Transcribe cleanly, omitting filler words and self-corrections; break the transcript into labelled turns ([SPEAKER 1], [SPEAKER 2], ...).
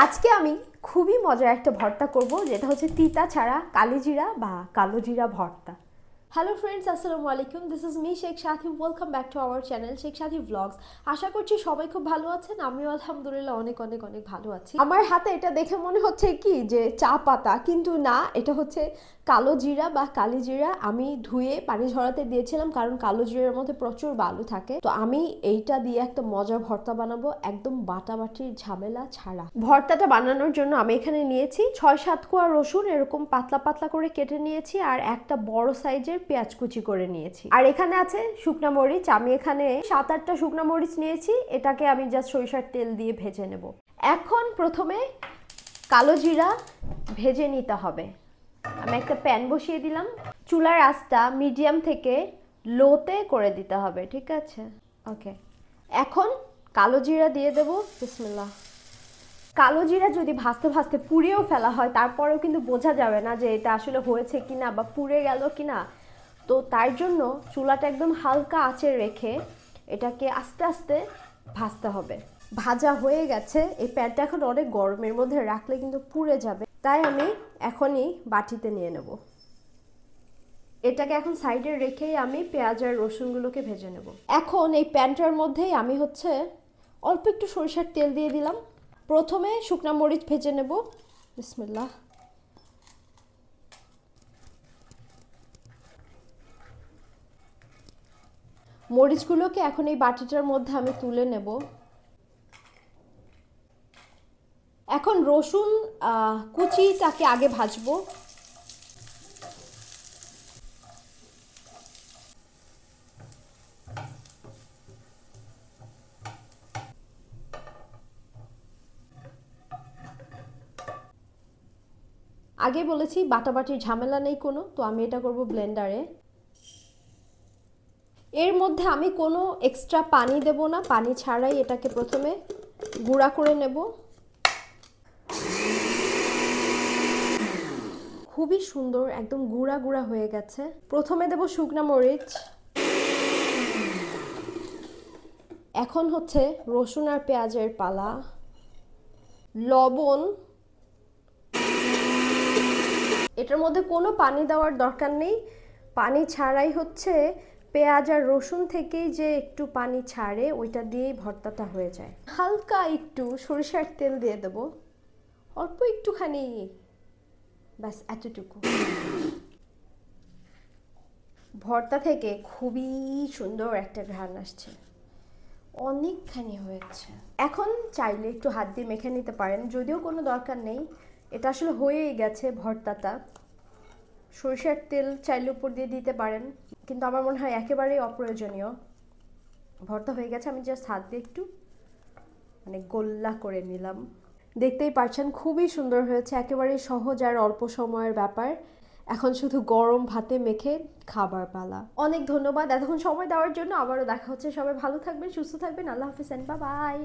[SPEAKER 1] আজকে আমি খুবই মজার একটা ভর্তা করব, যেটা হচ্ছে তিতা ছাড়া কালিজিরা বা কালো জিরা ভর্তা। হ্যালো ফ্রেন্ডস, আসসালামু আলাইকুম। This is me Sheikh Sathi. Welcome back to our channel Sheikh Sathi blogs. আশা করছি সবাই খুব ভালো আছেন। আমিও আলহামদুলিল্লাহ অনেক অনেক অনেক ভালো আছি। আমার হাতে এটা দেখে মনে হচ্ছে কি যে চা পাতা, কিন্তু না, এটা হচ্ছে কালো জিরা বা কালি জিরা। আমি ধুয়ে পানি ঝরাতে দিয়েছিলাম, কারণ কালো জিরার মধ্যে প্রচুর বালু থাকে। তো আমি এইটা দিয়ে একটা মজার ভর্তা বানাবো, একদম বাটাবাটির ঝামেলা ছাড়া। ভর্তাটা বানানোর জন্য আমি এখানে নিয়েছি 6-7 কোয়া রসুন, এরকম পাতলা পাতলা করে কেটে নিয়েছি, আর একটা বড় সাইজের পেঁয়াজ কুচি করে নিয়েছি। আর এখানে আছে শুকনা মরিচ। আমি এখানে 7-8টা শুকনা মরিচ নিয়েছি। এটাকে আমি জাস্ট সরিষার তেল দিয়ে ভেজে নেব। এখন প্রথমে কালো জিরা ভেজে নিতে হবে। আমি একটা প্যান বসিয়ে দিলাম। চুলার আঁচটা মিডিয়াম থেকে লোতে করে দিতে হবে, ঠিক আছে? ওকে, এখন কালো জিরা দিয়ে দেব। বিসমিল্লাহ। কালো জিরা যদি ভাজতে ভাজতে পুড়িয়েও ফেলা হয়, তারপরেও কিন্তু বোঝা যাবে না যে এটা আসলে হয়েছে কিনা বা পুড়ে গেল কিনা। তো তার জন্য চুলাটা একদম হালকা আঁচে রেখে এটাকে আস্তে আস্তে ভাজতে হবে। ভাজা হয়ে গেছে। এই প্যানটা এখন অনেক গরমের মধ্যে রাখলে কিন্তু পুড়ে যাবে, তাই আমি এখনই বাটিতে নিয়ে নেব। এটাকে এখন সাইডে রেখেই আমি পেঁয়াজ আর রসুনগুলোকে ভেজে নেব। এখন এই প্যানটার মধ্যেই আমি অল্প একটু সরিষার তেল দিয়ে দিলাম। প্রথমে শুকনা মরিচ ভেজে নেব। বিসমিল্লাহ। মরিচগুলোকে এখন এই বাটিটার মধ্যে আমি তুলে নেব। এখন রসুন কুচিটাকে আগে ভাজবো। আগে বলেছি বাটাবাটির ঝামেলা নেই কোনো, তো আমি এটা করব ব্লেন্ডারে। এর মধ্যে আমি কোনো এক্সট্রা পানি দেব না, পানি ছাড়াই এটাকে প্রথমে গুঁড়া করে নেব। খুবই সুন্দর, একদম গুঁড়া গুঁড়া হয়ে গেছে। প্রথমে দেব শুকনা মরিচ। এখন রসুন আর পেঁয়াজের পালা। লবণ। এটার মধ্যে কোনো পানি দেওয়ার দরকার নেই, পানি ছাড়াই পেঁয়াজ আর রসুন থেকেই যে একটু পানি ছাড়ে, ওইটা দিয়েই ভর্তাটা হয়ে যায়। হালকা একটু সরিষার তেল দিয়ে দেব, অল্প একটুখানি, ব্যাস এতটুকু। ভর্তা থেকে খুবই সুন্দর একটা ঘ্রাণ আসছে, অনেকখানি হয়েছে। এখন চাইলে একটু হাত দিয়ে মেখে নিতে পারেন, যদিও কোনো দরকার নেই, এটা আসলে হয়েই গেছে ভর্তাটা। সরিষার তেল চাইলে উপর দিয়ে দিতে পারেন, কিন্তু আমার মনে হয় একেবারেই অপ্রয়োজনীয়। ভর্তা হয়ে গেছে, আমি জাস্ট হাত দিয়ে একটু গোল্লা করে নিলাম। দেখতেই পাচ্ছেন খুবই সুন্দর হয়েছে, একেবারেই সহজ আর অল্প সময়ের ব্যাপার। এখন শুধু গরম ভাতে মেখে খাবার পালা। অনেক ধন্যবাদ এতক্ষণ সময় দেওয়ার জন্য। আবারও দেখা হচ্ছে। সবাই ভালো থাকবেন, সুস্থ থাকবেন। আল্লাহ হাফেজ, বাই বাই।